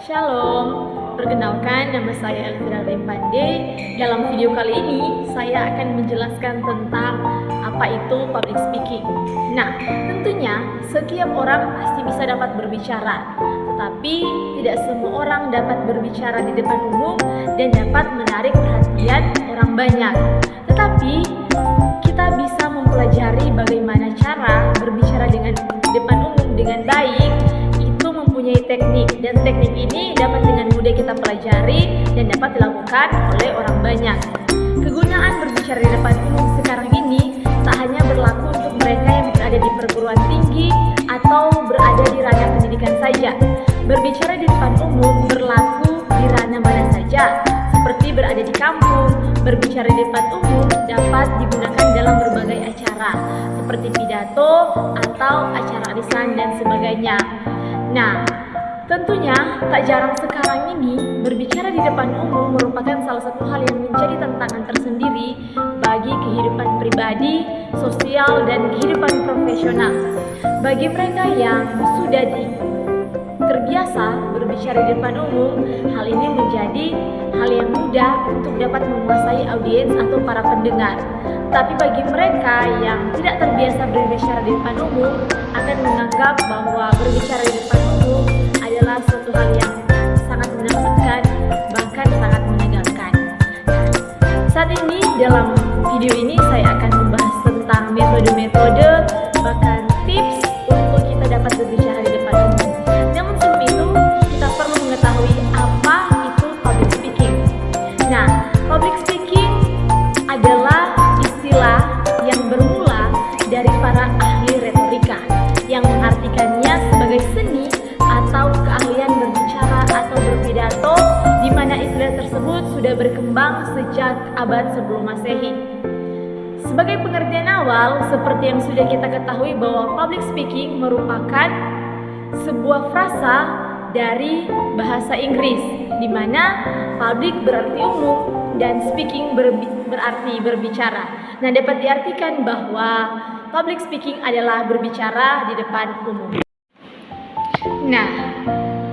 Shalom, perkenalkan nama saya Elvira Rempande. Dalam video kali ini saya akan menjelaskan tentang apa itu public speaking. Nah, tentunya setiap orang pasti bisa dapat berbicara, tetapi tidak semua orang dapat berbicara di depan umum dan dapat menarik perhatian orang banyak. Tetapi kita bisa mempelajari bagaimana cara berbicara di depan umum dengan baik. Mempunyai teknik, dan teknik ini dapat dengan mudah kita pelajari dan dapat dilakukan oleh orang banyak. Kegunaan berbicara di depan umum sekarang ini tak hanya berlaku untuk mereka yang berada di perguruan tinggi atau berada di ranah pendidikan saja. Berbicara di depan umum berlaku di ranah mana saja, seperti berada di kampung. Berbicara di depan umum dapat digunakan dalam berbagai acara, seperti pidato atau acara arisan dan sebagainya. Nah, tentunya tak jarang sekarang ini berbicara di depan umum merupakan salah satu hal yang menjadi tantangan tersendiri bagi kehidupan pribadi, sosial, dan kehidupan profesional. Bagi mereka yang sudah terbiasa berbicara di depan umum, hal ini menjadi hal yang mudah untuk dapat menguasai audiens atau para pendengar. Tapi bagi mereka yang tidak terbiasa berbicara di depan umum, akan menganggap bahwa berbicara di depan umum adalah suatu hal yang sangat menakutkan, bahkan sangat menegangkan. Saat ini dalam video ini saya akan membahas tentang metode-metode, bahkan tips untuk kita dapat berbicara di depan umum. Namun sebelum itu, kita perlu mengetahui apa itu public speaking. Nah, public speaking adalah istilah yang bermula dari para ahli retorika yang mengartikannya sebagai seni atau keahlian berbicara atau berpidato, di mana istilah tersebut sudah berkembang sejak abad sebelum Masehi. Sebagai pengertian awal, seperti yang sudah kita ketahui bahwa public speaking merupakan sebuah frasa dari bahasa Inggris, di mana public berarti umum dan speaking berarti berbicara. Nah, dapat diartikan bahwa public speaking adalah berbicara di depan umum. Nah,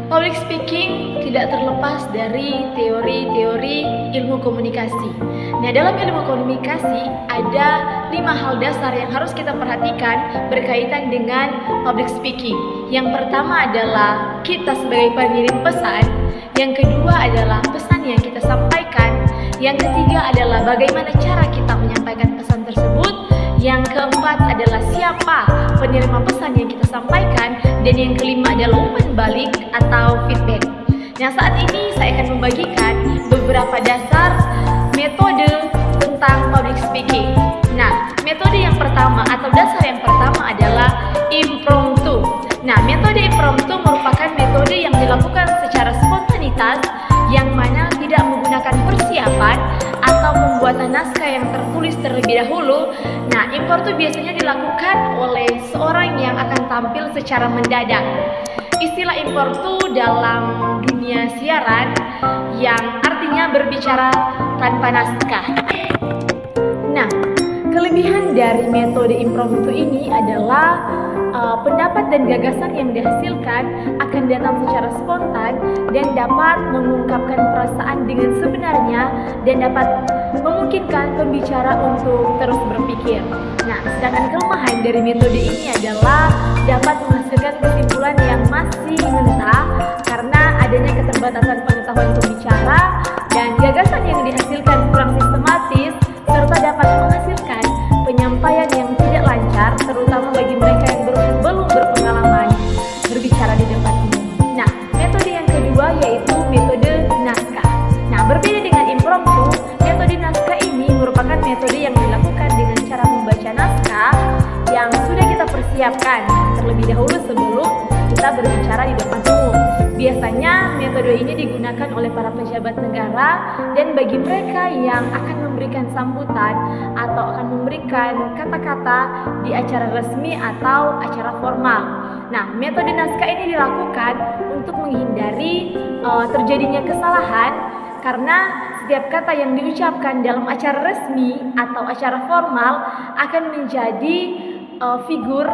public speaking tidak terlepas dari teori-teori ilmu komunikasi. Nah, dalam ilmu komunikasi ada 5 hal dasar yang harus kita perhatikan berkaitan dengan public speaking. Yang pertama adalah kita sebagai pengirim pesan. Yang kedua adalah pesan yang kita sampaikan. Yang ketiga adalah bagaimana cara kita menyampaikan pesan tersebut. Yang keempat adalah siapa penerima pesan yang kita sampaikan. Dan yang kelima adalah umpan balik atau feedback. Nah, saat ini saya akan membagikan beberapa dasar metode tentang public speaking. Nah, metode yang pertama atau dasar yang pertama adalah impromptu. Nah, metode impromptu merupakan metode yang dilakukan secara spontanitas, yang mana tidak menggunakan persiapan atau pembuatan naskah yang tertulis terlebih dahulu. Nah, impromptu biasanya dilakukan oleh seorang yang akan tampil secara mendadak. Istilah impromptu dalam dunia siaran yang artinya berbicara tanpa naskah. Nah, kelebihan dari metode impromptu ini adalah pendapat dan gagasan yang dihasilkan akan datang secara spontan dan dapat mengungkapkan perasaan dengan sebenarnya dan dapat memungkinkan pembicara untuk terus berpikir. Nah, sedangkan kelemahan dari metode ini adalah dapat menghasilkan kesimpulan yang masih mentah karena adanya keterbatasan pengetahuan pembicara dan gagasan yang dihasilkan kurang sistematis, serta dapat menghasilkan penyampaian yang tidak lancar, terutama bagi mereka yang belum berpengalaman berbicara di depan umum. Nah, metode yang kedua yaitu metode naskah. Nah, berbeda dengan impromptu, metode naskah ini merupakan metode yang dilakukan dengan cara membaca naskah yang sudah kita persiapkan terlebih dahulu sebelum kita berbicara di depan umum. Biasanya metode ini digunakan oleh para pejabat negara dan bagi mereka yang akan memberikan sambutan atau akan memberikan kata-kata di acara resmi atau acara formal. Nah, metode naskah ini dilakukan untuk menghindari terjadinya kesalahan karena setiap kata yang diucapkan dalam acara resmi atau acara formal akan menjadi figur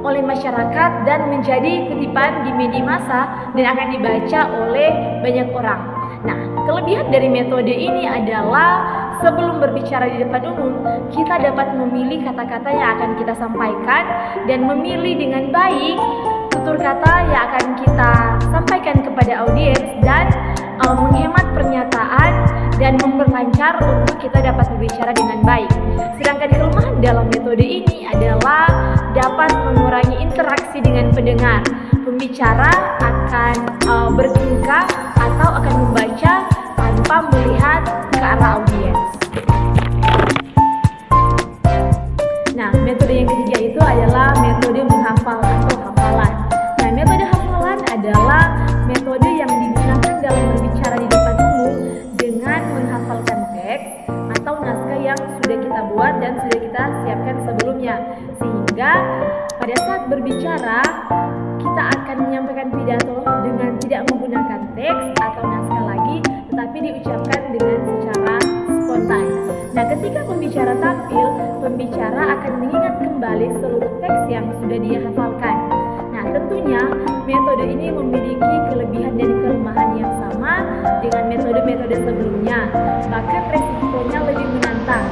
oleh masyarakat dan menjadi kutipan di media massa dan akan dibaca oleh banyak orang. Nah, kelebihan dari metode ini adalah sebelum berbicara di depan umum, kita dapat memilih kata-kata yang akan kita sampaikan dan memilih dengan baik tutur kata yang akan kita sampaikan kepada audiens dan menghemat pernyataan dan memperlancar untuk kita dapat berbicara dengan baik. Sedangkan kelemahan dalam metode ini adalah dapat mengurangi interaksi dengan pendengar. Pembicara akan bertingkah atau akan membaca tanpa melihat ke arah audiens. Nah, metode yang ketiga itu adalah metode menghafal atau hafalan. Nah, metode hafalan adalah metode yang digunakan dalam berbicara di depan umum dengan menghafalkan teks atau naskah yang sudah kita buat dan sudah kita siapkan sebelumnya. Sehingga pada saat berbicara, kita akan menyampaikan pidato dengan tidak menggunakan teks atau naskah lagi, tetapi diucapkan dengan secara spontan. Nah, ketika pembicara tampil, pembicara akan mengingat kembali seluruh teks yang sudah dia hafalkan. Nah, tentunya metode ini memiliki kelebihan dan kelemahan yang sama dengan metode-metode sebelumnya. Bahkan resikonya lebih menantang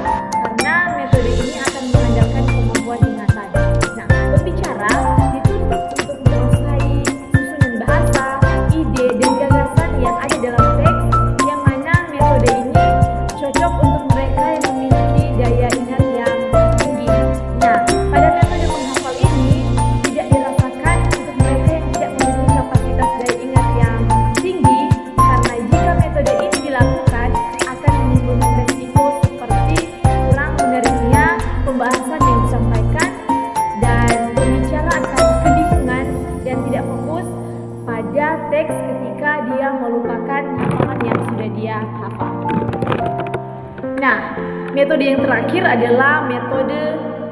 karena metode ini akan mengandalkan kemampuan ingatan. Nah, pembicara dituntut untuk menguasai susunan bahasa, ide, dan gagasan yang ada dalam teks, yang mana metode ini cocok untuk mereka yang memiliki daya ingat yang tinggi. Nah, pada metode menghafal ini tidak dirasakan untuk mereka yang tidak memiliki kapasitas daya ingat yang tinggi, karena jika metode ini dilakukan akan menimbulkan resiko seperti kurang menariknya pembahasan yang disampaikan dan pembicara akan kebingungan dan tidak fokus pada teks ketika dia melupakan hafalan yang sudah dia hafal. Nah, metode yang terakhir adalah metode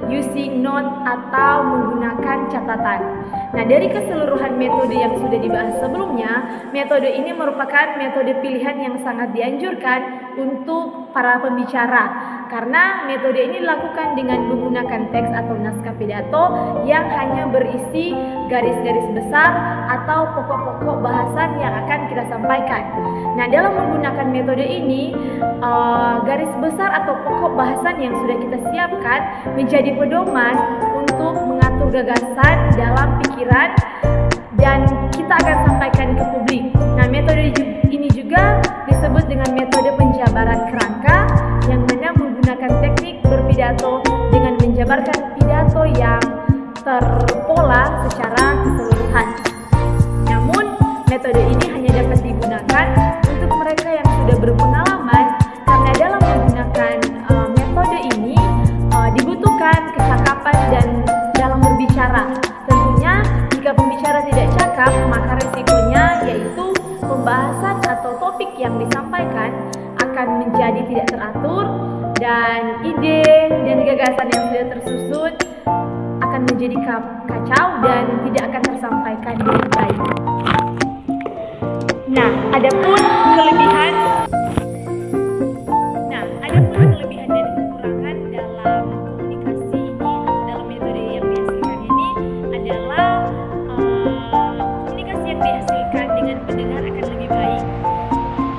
using note atau menggunakan catatan. Nah, dari keseluruhan metode yang sudah dibahas sebelumnya, metode ini merupakan metode pilihan yang sangat dianjurkan untuk para pembicara. Karena metode ini dilakukan dengan menggunakan teks atau naskah pidato yang hanya berisi garis-garis besar atau pokok-pokok bahasan yang akan kita sampaikan. Nah, dalam menggunakan metode ini, garis besar atau pokok bahasan yang sudah kita siapkan menjadi pedoman untuk mengatur gagasan dalam pikiran dan kita akan sampaikan ke publik. Nah, metode ini juga disebut dengan metode penjabaran kerangka, yang mana menggunakan teknik berpidato dengan menjabarkan pidato yang terpola secara keseluruhan. Namun, metode ini hanya dapat digunakan untuk mereka yang sudah berpengalaman, karena dalam menggunakan metode ini dibutuhkan kecakapan dan dalam berbicara. Tentunya, jika pembicara tidak cakap, maka resikonya yaitu pembahasan atau topik yang disampaikan akan menjadi tidak teratur dan ide dan gagasan yang sudah tersusun akan menjadi kacau dan tidak akan tersampaikan dengan baik. Nah, adapun kelebihan dan kekurangan dalam komunikasi ini atau dalam metode yang dihasilkan ini adalah komunikasi yang dihasilkan dengan pendengar akan lebih baik.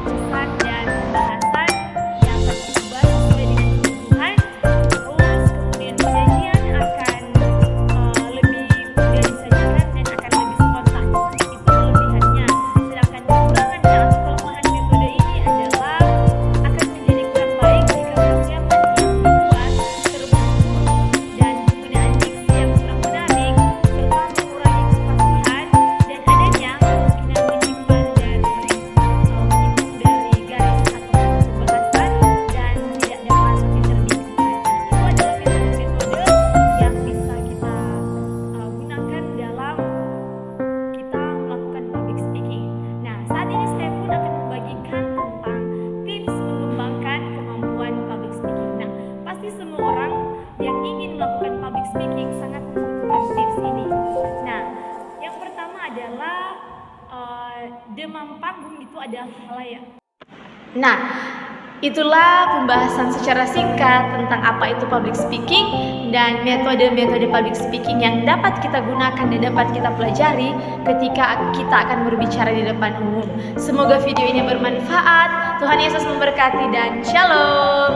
Pesan dan pembahasan dapat diubah sesuai dengan kebutuhan. Terus kemudian penyajian akan lebih mudah disajikan dan akan lebih spontan. Itu kelebihannya. Sedangkan kekurangan dan atau kelemahan metode ini adalah akan menjadi kurang baik jika persiapan yang dibuat terburu-buru dan penggunaan diksi yang kurang menarik serta mengurangi kefasihan dan adanya kemungkinan menyimpang dari garis atau pembahasan dan tidak dapat diterbitkan. Itu adalah metode-metode yang bisa kita gunakan dalam kita melakukan public speaking. Nah, saat ini saya pun akan membagikan tentang tips mengembangkan kemampuan public speaking. Nah, pasti semua orang yang ingin melakukan public speaking sangat membutuhkan tips ini. Nah, yang pertama adalah demam panggung itu adalah hal ya. Nah, itulah pembahasan secara singkat tentang apa itu public speaking dan metode-metode public speaking yang dapat kita gunakan dan dapat kita pelajari ketika kita akan berbicara di depan umum. Semoga video ini bermanfaat. Tuhan Yesus memberkati dan shalom.